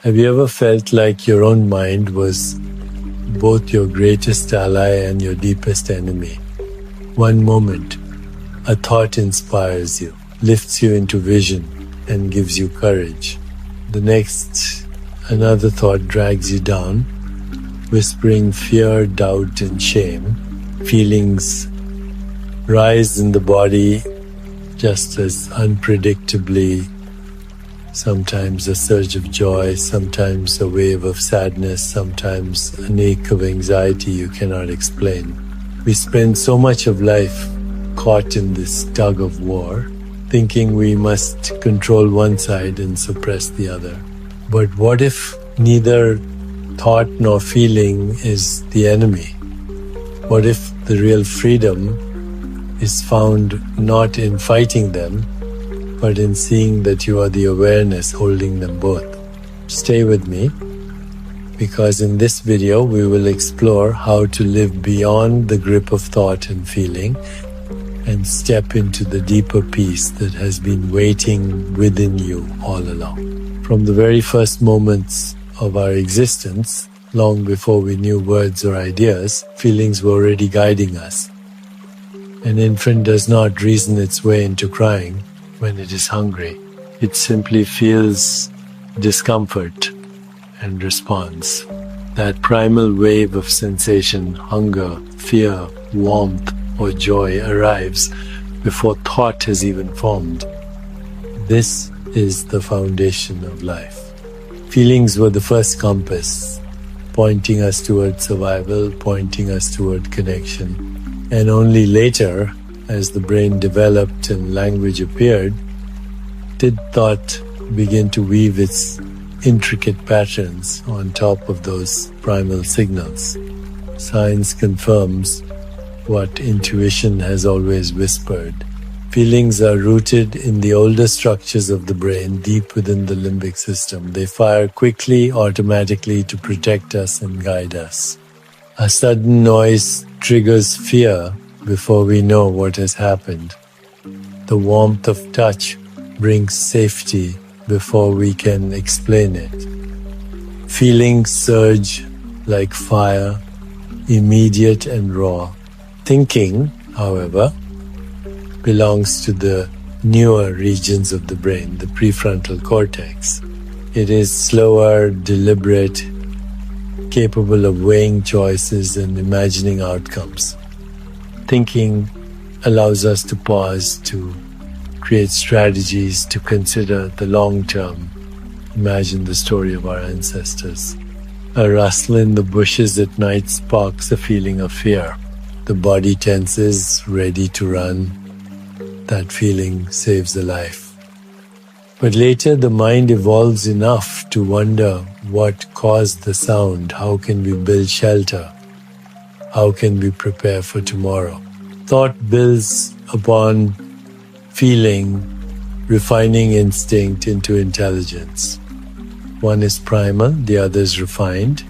Have you ever felt like your own mind was both your greatest ally and your deepest enemy? One moment, a thought inspires you, lifts you into vision, and gives you courage. The next, another thought drags you down, whispering fear, doubt, and shame. Feelings rise in the body just as unpredictably. Sometimes a surge of joy, sometimes a wave of sadness, sometimes an ache of anxiety you cannot explain. We spend so much of life caught in this tug of war, thinking we must control one side and suppress the other. But what if neither thought nor feeling is the enemy? What if the real freedom is found not in fighting them, but in seeing that you are the awareness holding them both? Stay with me, because in this video we will explore how to live beyond the grip of thought and feeling and step into the deeper peace that has been waiting within you all along. From the very first moments of our existence, long before we knew words or ideas, feelings were already guiding us. An infant does not reason its way into crying when it is hungry. It simply feels discomfort and responds. That primal wave of sensation, hunger, fear, warmth, or joy arrives before thought has even formed. This is the foundation of life. Feelings were the first compass, pointing us toward survival, pointing us toward connection. And only later, as the brain developed and language appeared, did thought begin to weave its intricate patterns on top of those primal signals. Science confirms what intuition has always whispered. Feelings are rooted in the older structures of the brain deep within the limbic system. They fire quickly, automatically to protect us and guide us. A sudden noise triggers fear before we know what has happened. The warmth of touch brings safety before we can explain it. Feelings surge like fire, immediate and raw. Thinking, however, belongs to the newer regions of the brain, the prefrontal cortex. It is slower, deliberate, capable of weighing choices and imagining outcomes. Thinking allows us to pause, to create strategies, to consider the long term. Imagine the story of our ancestors. A rustle in the bushes at night sparks a feeling of fear. The body tenses, ready to run. That feeling saves a life. But later the mind evolves enough to wonder what caused the sound. How can we build shelter? How can we prepare for tomorrow? Thought builds upon feeling, refining instinct into intelligence. One is primal, the other is refined,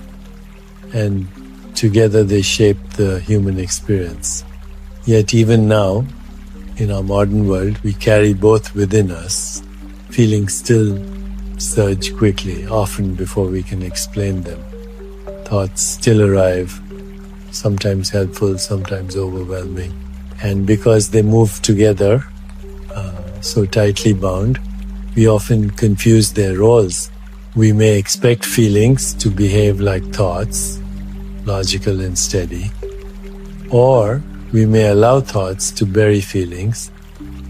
and together they shape the human experience. Yet even now, in our modern world, we carry both within us. Feelings still surge quickly, often before we can explain them. Thoughts still arrive, sometimes helpful, sometimes overwhelming. And because they move together, so tightly bound, we often confuse their roles. We may expect feelings to behave like thoughts, logical and steady, or we may allow thoughts to bury feelings,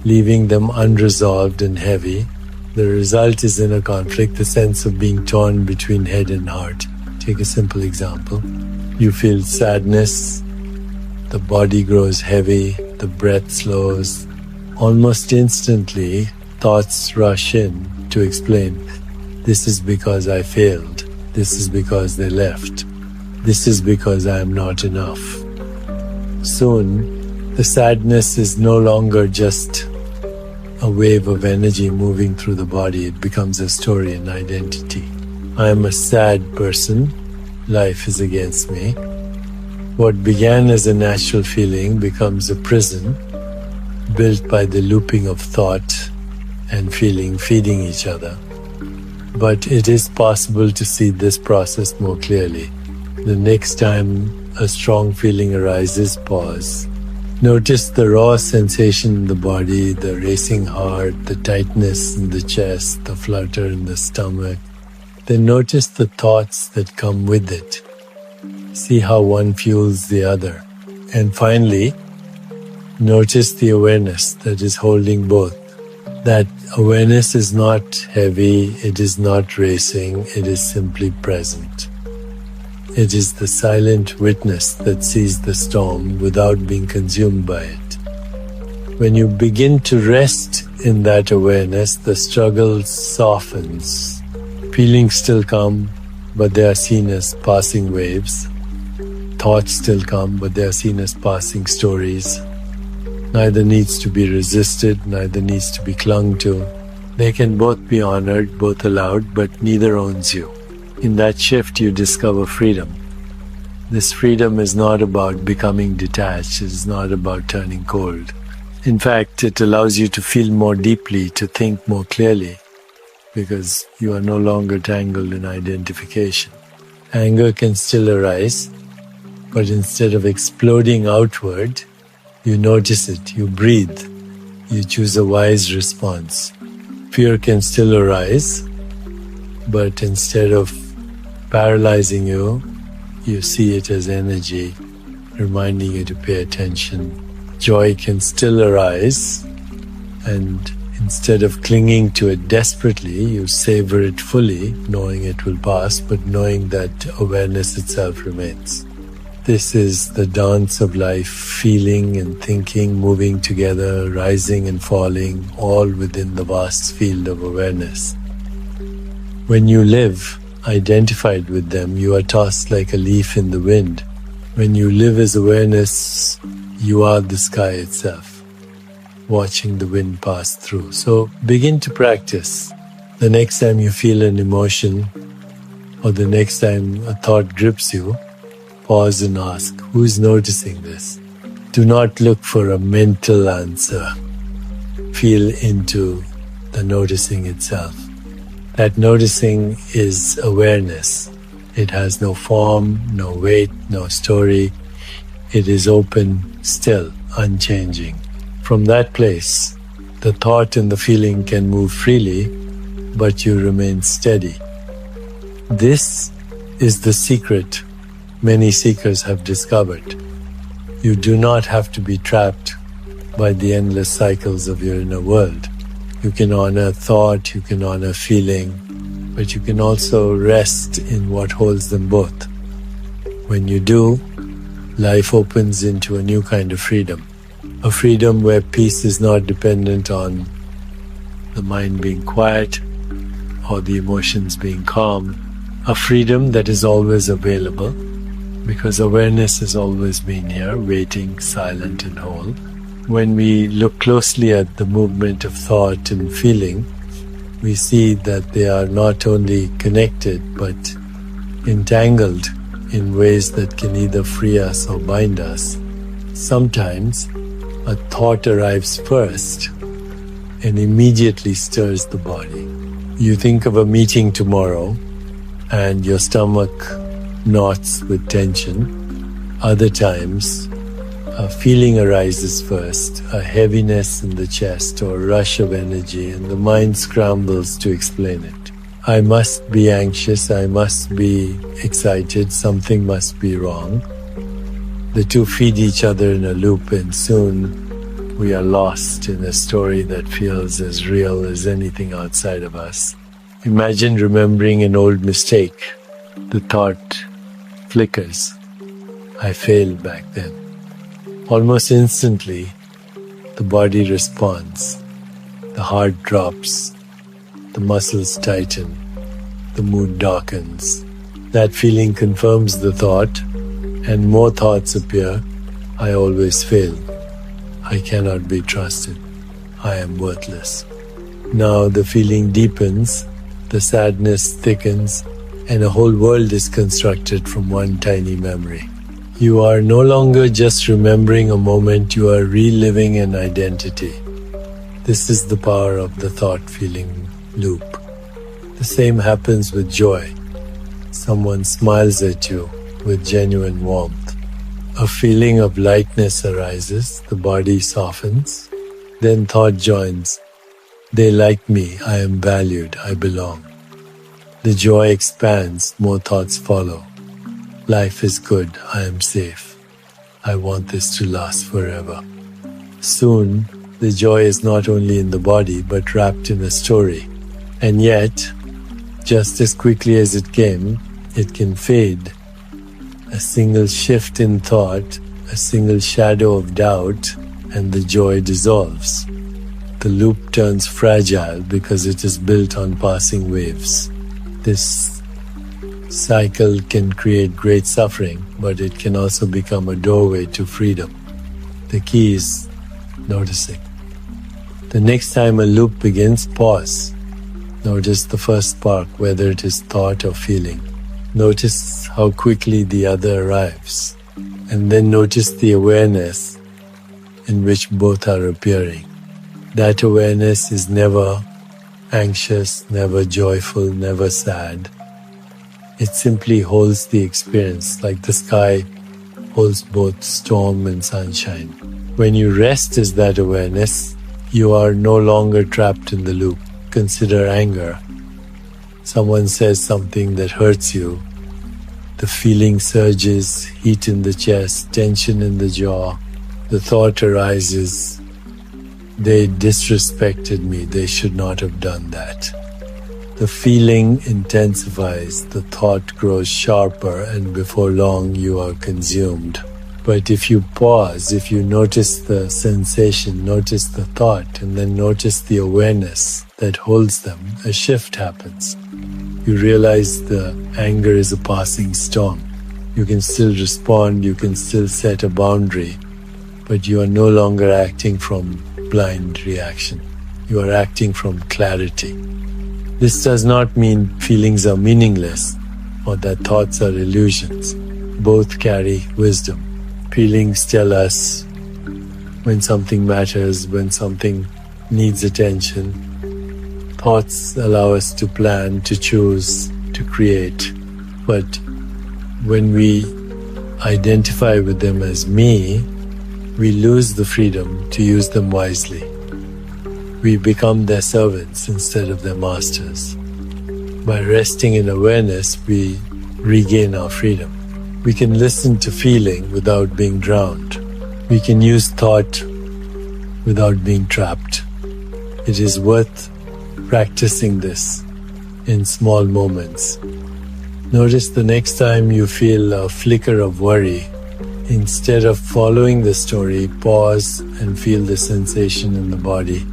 leaving them unresolved and heavy. The result is inner conflict, the sense of being torn between head and heart. Take a simple example. You feel sadness, the body grows heavy, the breath slows. Almost instantly, thoughts rush in to explain, this is because I failed, this is because they left, this is because I am not enough. Soon, the sadness is no longer just a wave of energy moving through the body. It becomes a story and identity. I am a sad person. Life is against me. What began as a natural feeling becomes a prison built by the looping of thought and feeling feeding each other. But it is possible to see this process more clearly. The next time a strong feeling arises, pause. Notice the raw sensation in the body, the racing heart, the tightness in the chest, the flutter in the stomach. Then notice the thoughts that come with it. See how one fuels the other. And finally, notice the awareness that is holding both. That awareness is not heavy, it is not racing, it is simply present. It is the silent witness that sees the storm without being consumed by it. When you begin to rest in that awareness, the struggle softens. Feelings still come, but they are seen as passing waves. Thoughts still come, but they are seen as passing stories. Neither needs to be resisted, neither needs to be clung to. They can both be honored, both allowed, but neither owns you. In that shift, you discover freedom. This freedom is not about becoming detached, it is not about turning cold. In fact, it allows you to feel more deeply, to think more clearly, because you are no longer tangled in identification. Anger can still arise, but instead of exploding outward, you notice it, you breathe, you choose a wise response. Fear can still arise, but instead of paralyzing you, you see it as energy, reminding you to pay attention. Joy can still arise, and instead of clinging to it desperately, you savor it fully, knowing it will pass, but knowing that awareness itself remains. This is the dance of life, feeling and thinking, moving together, rising and falling, all within the vast field of awareness. When you live identified with them, you are tossed like a leaf in the wind. When you live as awareness, you are the sky itself, watching the wind pass through. So begin to practice. The next time you feel an emotion, or the next time a thought grips you, pause and ask, who is noticing this? Do not look for a mental answer. Feel into the noticing itself. That noticing is awareness. It has no form, no weight, no story. It is open, still, unchanging. From that place, the thought and the feeling can move freely, but you remain steady. This is the secret many seekers have discovered. You do not have to be trapped by the endless cycles of your inner world. You can honor thought, you can honor feeling, but you can also rest in what holds them both. When you do, life opens into a new kind of freedom. A freedom where peace is not dependent on the mind being quiet or the emotions being calm. A freedom that is always available, because awareness has always been here, waiting, silent and whole. When we look closely at the movement of thought and feeling, we see that they are not only connected but entangled in ways that can either free us or bind us. Sometimes a thought arrives first and immediately stirs the body. You think of a meeting tomorrow and your stomach knots with tension. Other times, a feeling arises first, a heaviness in the chest or a rush of energy, and the mind scrambles to explain it. I must be anxious, I must be excited, something must be wrong. The two feed each other in a loop, and soon we are lost in a story that feels as real as anything outside of us. Imagine remembering an old mistake. The thought flickers. I failed back then. Almost instantly, the body responds. The heart drops. The muscles tighten. The mood darkens. That feeling confirms the thought, and more thoughts appear. I always fail. I cannot be trusted. I am worthless. Now the feeling deepens, the sadness thickens, and a whole world is constructed from one tiny memory. You are no longer just remembering a moment, you are reliving an identity. This is the power of the thought-feeling loop. The same happens with joy. Someone smiles at you with genuine warmth. A feeling of lightness arises, the body softens. Then thought joins. They like me, I am valued, I belong. The joy expands, more thoughts follow. Life is good, I am safe. I want this to last forever. Soon, the joy is not only in the body but wrapped in a story. And yet, just as quickly as it came, it can fade. A single shift in thought, a single shadow of doubt, and the joy dissolves. The loop turns fragile because it is built on passing waves. This cycle can create great suffering, but it can also become a doorway to freedom. The key is noticing. The next time a loop begins, pause. Notice the first spark, whether it is thought or feeling. Notice how quickly the other arrives. And then notice the awareness in which both are appearing. That awareness is never anxious, never joyful, never sad. It simply holds the experience like the sky holds both storm and sunshine. When you rest as that awareness, you are no longer trapped in the loop. Consider anger. Someone says something that hurts you. The feeling surges, heat in the chest, tension in the jaw. The thought arises, they disrespected me, they should not have done that. The feeling intensifies, the thought grows sharper, and before long you are consumed. But if you pause, if you notice the sensation, notice the thought, and then notice the awareness that holds them, a shift happens. You realize the anger is a passing storm. You can still respond, you can still set a boundary, but you are no longer acting from blind reaction. You are acting from clarity. This does not mean feelings are meaningless or that thoughts are illusions. Both carry wisdom. Feelings tell us when something matters, when something needs attention. Thoughts allow us to plan, to choose, to create. But when we identify with them as me, we lose the freedom to use them wisely. We become their servants instead of their masters. By resting in awareness, we regain our freedom. We can listen to feeling without being drowned. We can use thought without being trapped. It is worth practicing this in small moments. Notice the next time you feel a flicker of worry, instead of following the story, pause and feel the sensation in the body.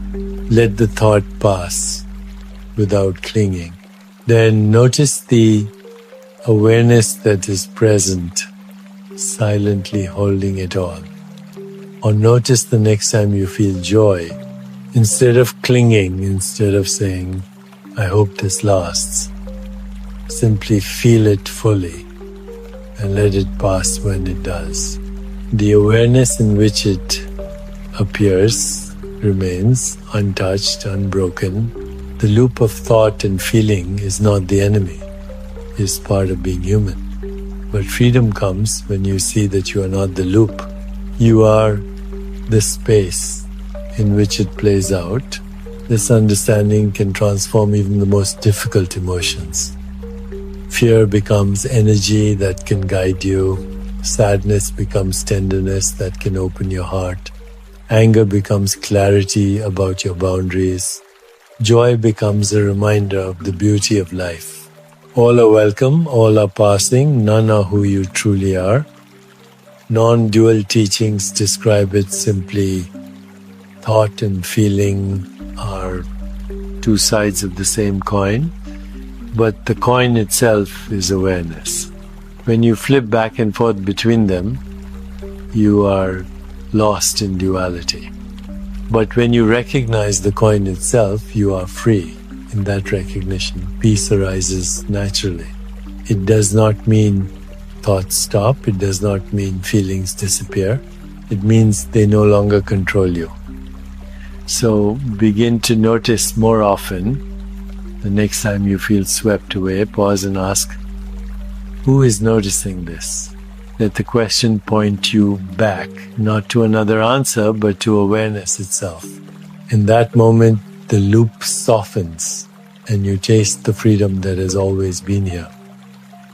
Let the thought pass without clinging. Then notice the awareness that is present, silently holding it all. Or notice the next time you feel joy. Instead of clinging, instead of saying, I hope this lasts, simply feel it fully and let it pass when it does. The awareness in which it appears remains untouched, unbroken. The loop of thought and feeling is not the enemy, it is part of being human. But freedom comes when you see that you are not the loop. You are the space in which it plays out. This understanding can transform even the most difficult emotions. Fear becomes energy that can guide you. Sadness becomes tenderness that can open your heart. Anger becomes clarity about your boundaries. Joy becomes a reminder of the beauty of life. All are welcome, all are passing, none are who you truly are. Non-dual teachings describe it simply. Thought and feeling are two sides of the same coin, but the coin itself is awareness. When you flip back and forth between them, you are lost in duality. But when you recognize the coin itself, you are free. In that recognition, peace arises naturally. It does not mean thoughts stop. It does not mean feelings disappear. It means they no longer control you. So begin to notice more often The next time you feel swept away, pause and ask, who is noticing this? Let the question point you back, not to another answer, but to awareness itself. In that moment, the loop softens and you taste the freedom that has always been here.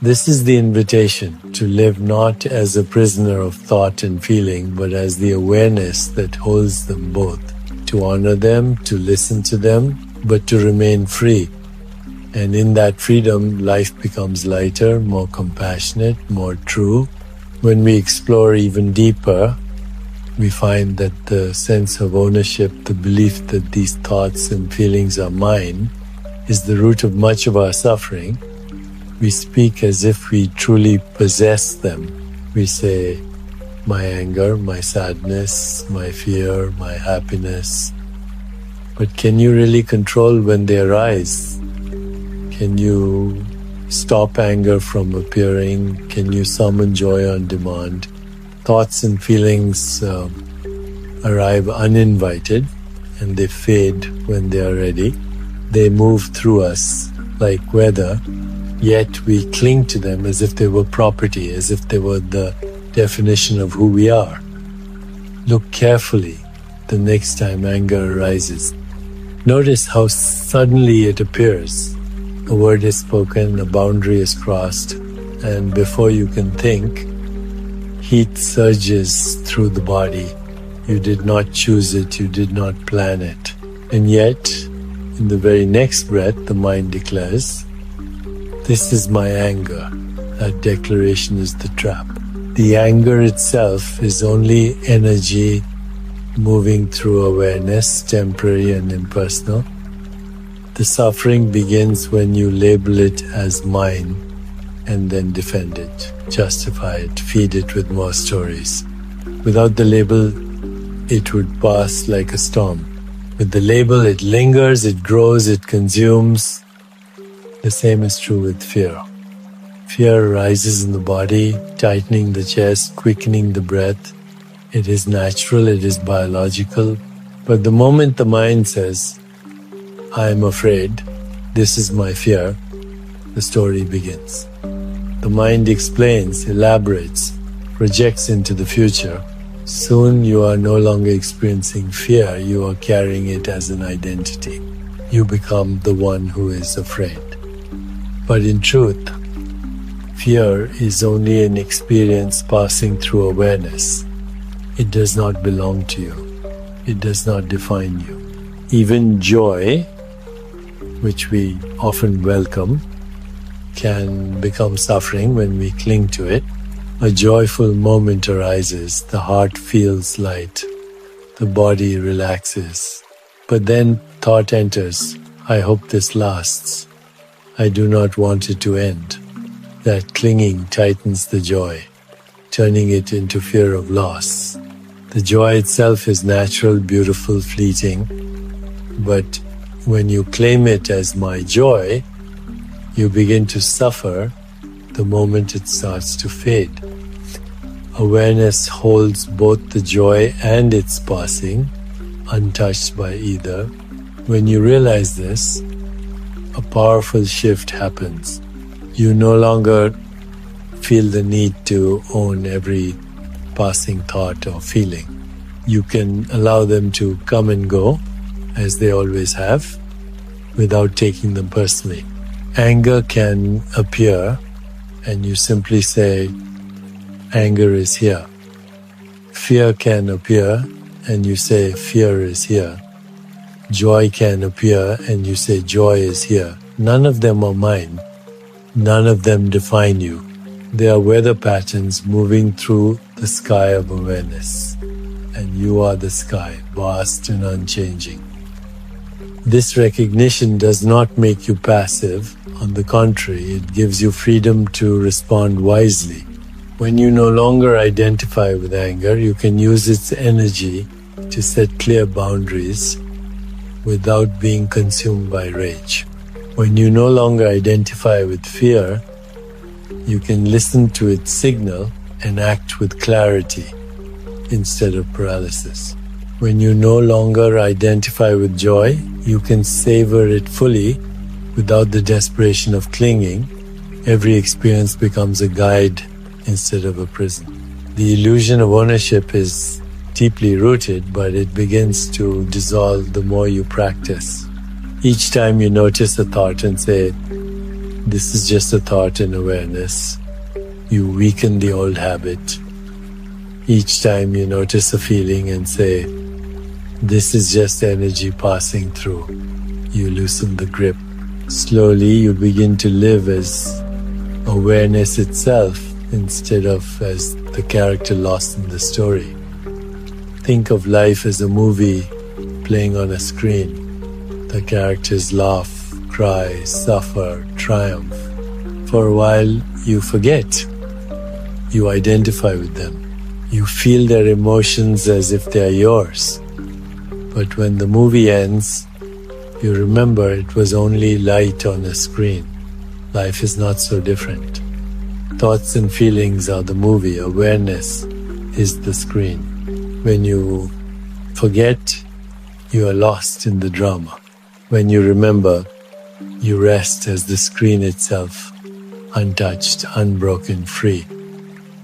This is the invitation to live not as a prisoner of thought and feeling, but as the awareness that holds them both, to honor them, to listen to them, but to remain free. And in that freedom, life becomes lighter, more compassionate, more true. When we explore even deeper, we find that the sense of ownership, the belief that these thoughts and feelings are mine, is the root of much of our suffering. We speak as if we truly possess them. We say, my anger, my sadness, my fear, my happiness. But can you really control when they arise? Can you stop anger from appearing? Can you summon joy on demand? Thoughts and feelings arrive uninvited and they fade when they are ready. They move through us like weather, yet we cling to them as if they were property, as if they were the definition of who we are. Look carefully the next time anger arises. Notice how suddenly it appears. A word is spoken, a boundary is crossed, and before you can think, heat surges through the body. You did not choose it, you did not plan it. And yet, in the very next breath, the mind declares, this is my anger. That declaration is the trap. The anger itself is only energy moving through awareness, temporary and impersonal. The suffering begins when you label it as mine and then defend it, justify it, feed it with more stories. Without the label, it would pass like a storm. With the label, it lingers, it grows, it consumes. The same is true with fear. Fear arises in the body, tightening the chest, quickening the breath. It is natural, it is biological. But the moment the mind says, I am afraid, this is my fear, the story begins. The mind explains, elaborates, projects into the future. Soon you are no longer experiencing fear, you are carrying it as an identity. You become the one who is afraid. But in truth, fear is only an experience passing through awareness. It does not belong to you. It does not define you. Even joy, which we often welcome, can become suffering when we cling to it. A joyful moment arises, the heart feels light, the body relaxes. But then thought enters, I hope this lasts. I do not want it to end. That clinging tightens the joy, turning it into fear of loss. The joy itself is natural, beautiful, fleeting, but when you claim it as my joy, you begin to suffer the moment it starts to fade. Awareness holds both the joy and its passing, untouched by either. When you realize this, a powerful shift happens. You no longer feel the need to own every passing thought or feeling. You can allow them to come and go, as they always have, without taking them personally. Anger can appear, and you simply say, anger is here. Fear can appear, and you say, fear is here. Joy can appear, and you say, joy is here. None of them are mine. None of them define you. They are weather patterns moving through the sky of awareness. And you are the sky, vast and unchanging. This recognition does not make you passive. On the contrary, it gives you freedom to respond wisely. When you no longer identify with anger, you can use its energy to set clear boundaries without being consumed by rage. When you no longer identify with fear, you can listen to its signal and act with clarity instead of paralysis. When you no longer identify with joy, you can savor it fully Without the desperation of clinging, every experience becomes a guide instead of a prison. The illusion of ownership is deeply rooted, but it begins to dissolve the more you practice. Each time you notice a thought and say, "This is just a thought in awareness," you weaken the old habit. Each time you notice a feeling and say, "This is just energy passing through," you loosen the grip. Slowly you begin to live as awareness itself instead of as the character lost in the story. Think of life as a movie playing on a screen. The characters laugh, cry, suffer, triumph. For a while you forget. You identify with them. You feel their emotions as if they are yours. But when the movie ends, you remember it was only light on a screen. Life is not so different. Thoughts and feelings are the movie. Awareness is the screen. When you forget, you are lost in the drama. When you remember, you rest as the screen itself, untouched, unbroken, free.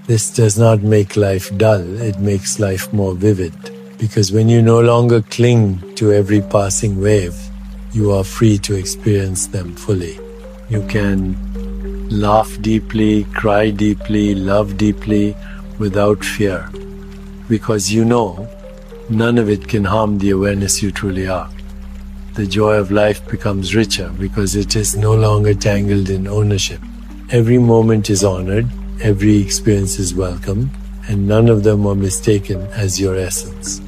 This does not make life dull, it makes life more vivid. Because when you no longer cling to every passing wave, you are free to experience them fully. You can laugh deeply, cry deeply, love deeply, without fear. Because you know, none of it can harm the awareness you truly are. The joy of life becomes richer because it is no longer tangled in ownership. Every moment is honored, every experience is welcome, and none of them are mistaken as your essence.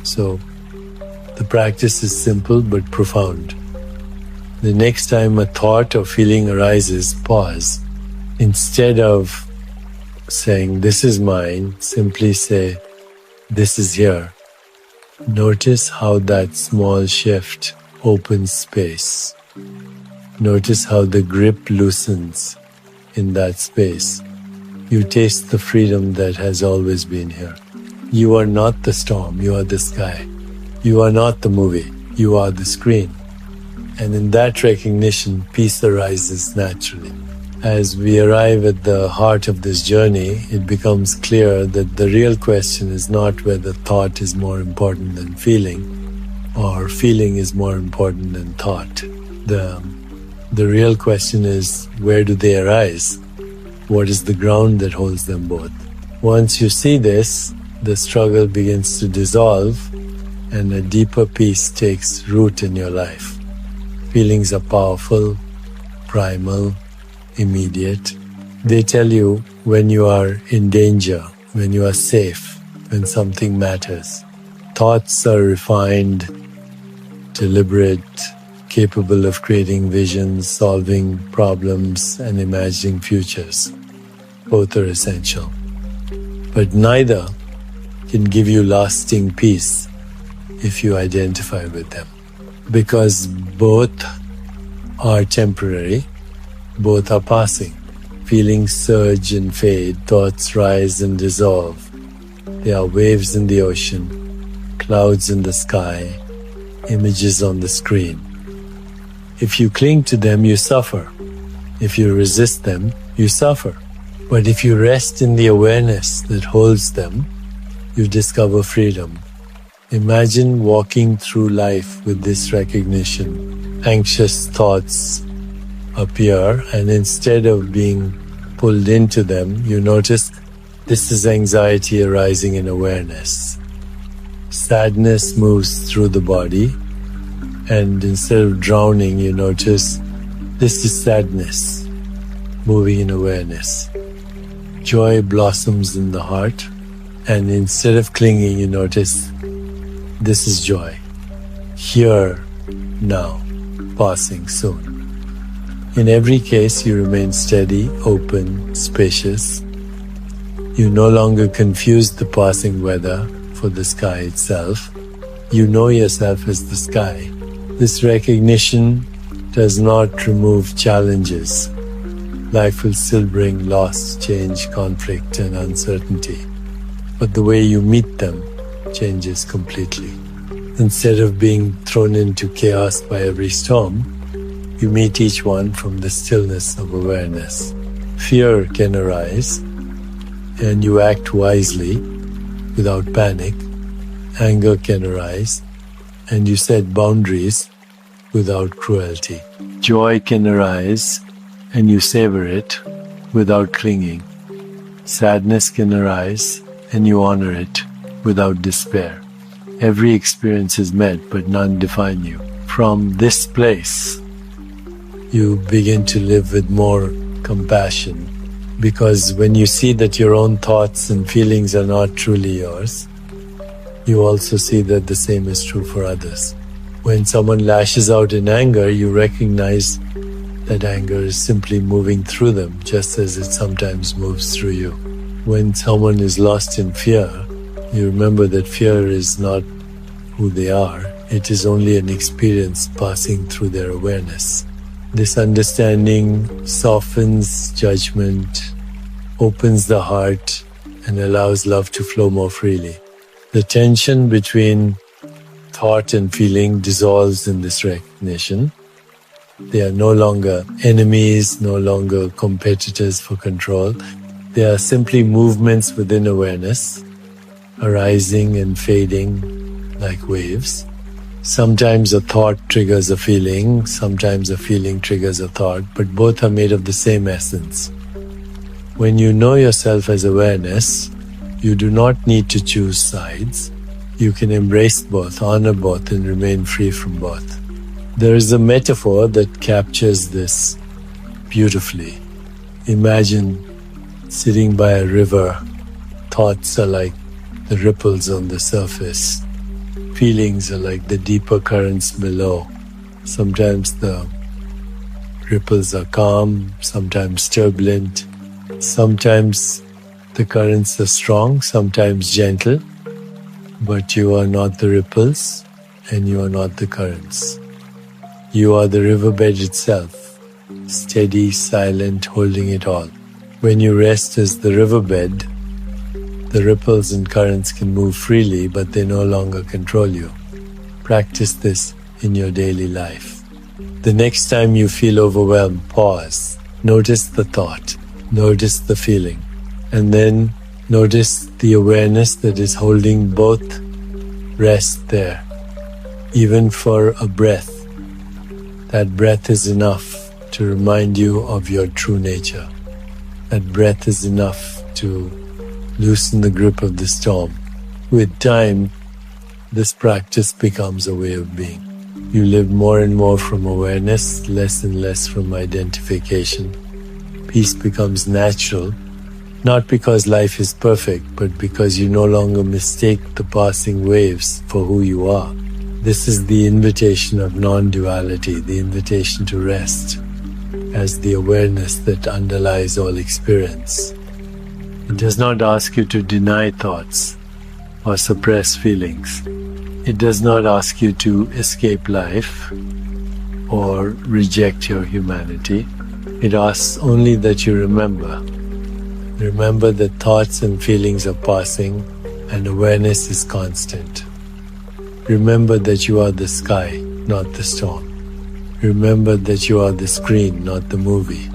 So, the practice is simple but profound. The next time a thought or feeling arises, pause. Instead of saying, "This is mine," simply say, "This is here." Notice how that small shift opens space. Notice how the grip loosens in that space. You taste the freedom that has always been here. You are not the storm, you are the sky. You are not the movie, you are the screen. And in that recognition, peace arises naturally. As we arrive at the heart of this journey, it becomes clear that the real question is not whether thought is more important than feeling, or feeling is more important than thought. The real question is, where do they arise? What is the ground that holds them both? Once you see this, the struggle begins to dissolve and a deeper peace takes root in your life. Feelings are powerful, primal, immediate. They tell you when you are in danger, when you are safe, when something matters. Thoughts are refined, deliberate, capable of creating visions, solving problems, and imagining futures. Both are essential. But neither can give you lasting peace if you identify with them. Because both are temporary, both are passing. Feelings surge and fade, thoughts rise and dissolve. They are waves in the ocean, clouds in the sky, images on the screen. If you cling to them, you suffer. If you resist them, you suffer. But if you rest in the awareness that holds them, you discover freedom. Imagine walking through life with this recognition. Anxious thoughts appear, and instead of being pulled into them, you notice this is anxiety arising in awareness. Sadness moves through the body, and instead of drowning, you notice this is sadness moving in awareness. Joy blossoms in the heart, and instead of clinging, you notice this is joy. Here, now, passing soon. In every case, you remain steady, open, spacious. You no longer confuse the passing weather for the sky itself. You know yourself as the sky. This recognition does not remove challenges. Life will still bring loss, change, conflict, and uncertainty. But the way you meet them changes completely. Instead of being thrown into chaos by every storm, You meet each one from the stillness of awareness. Fear can arise, and you act wisely without panic. Anger can arise, and you set boundaries without cruelty. Joy can arise, and you savor it without clinging. Sadness can arise, and you honor it without despair. Every experience is met, but none define you. From this place, you begin to live with more compassion, because when you see that your own thoughts and feelings are not truly yours, you also see that the same is true for others. When someone lashes out in anger, you recognize that anger is simply moving through them, just as it sometimes moves through you. When someone is lost in fear, you remember that fear is not who they are. It is only an experience passing through their awareness. This understanding softens judgment, opens the heart, and allows love to flow more freely. The tension between thought and feeling dissolves in this recognition. They are no longer enemies, no longer competitors for control. They are simply movements within awareness, arising and fading like waves. Sometimes a thought triggers a feeling, sometimes a feeling triggers a thought, but both are made of the same essence. When you know yourself as awareness, you do not need to choose sides. You can embrace both, honor both, and remain free from both. There is a metaphor that captures this beautifully. Imagine sitting by a river. Thoughts are like the ripples on the surface. Feelings are like the deeper currents below. Sometimes the ripples are calm, sometimes turbulent. Sometimes the currents are strong, sometimes gentle. But you are not the ripples, and you are not the currents. You are the riverbed itself, steady, silent, holding it all. When you rest as the riverbed, the ripples and currents can move freely, but they no longer control you. Practice this in your daily life. The next time you feel overwhelmed, pause. Notice the thought. Notice the feeling. And then notice the awareness that is holding both. Rest there. Even for a breath. That breath is enough to remind you of your true nature. That breath is enough to loosen the grip of the storm. With time, this practice becomes a way of being. You live more and more from awareness, less and less from identification. Peace becomes natural, not because life is perfect, but because you no longer mistake the passing waves for who you are. This is the invitation of non-duality, the invitation to rest as the awareness that underlies all experience. It does not ask you to deny thoughts or suppress feelings. It does not ask you to escape life or reject your humanity. It asks only that you remember. Remember that thoughts and feelings are passing and awareness is constant. Remember that you are the sky, not the storm. Remember that you are the screen, not the movie.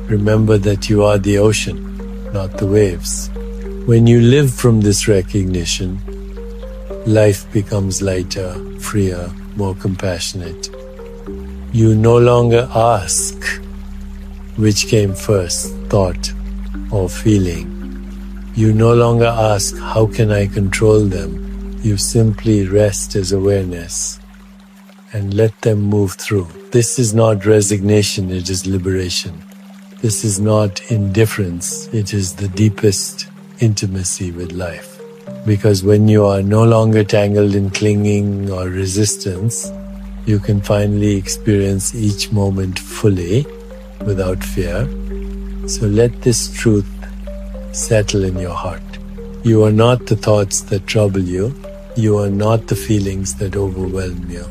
Remember that you are the ocean, not the waves. When you live from this recognition, life becomes lighter, freer, more compassionate. You no longer ask which came first, thought or feeling. You no longer ask, how can I control them? You simply rest as awareness and let them move through. This is not resignation, it is liberation. This is not indifference, it is the deepest intimacy with life. Because when you are no longer tangled in clinging or resistance, you can finally experience each moment fully without fear. So let this truth settle in your heart. You are not the thoughts that trouble you. You are not the feelings that overwhelm you.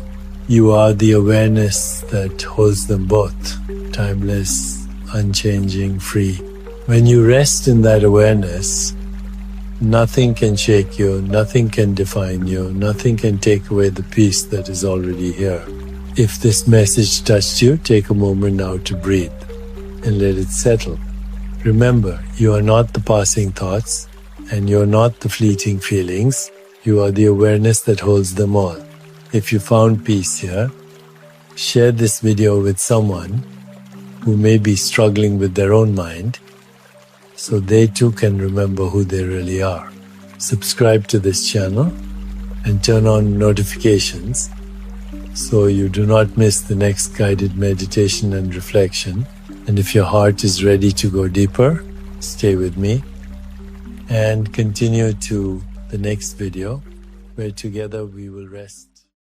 You are the awareness that holds them both, timeless, unchanging, free. When you rest in that awareness, nothing can shake you, nothing can define you, nothing can take away the peace that is already here. If this message touched you, take a moment now to breathe and let it settle. Remember, you are not the passing thoughts and you're not the fleeting feelings. You are the awareness that holds them all. If you found peace here, share this video with someone who may be struggling with their own mind so they too can remember who they really are. Subscribe to this channel and turn on notifications so you do not miss the next guided meditation and reflection. And if your heart is ready to go deeper, stay with me and continue to the next video where together we will rest.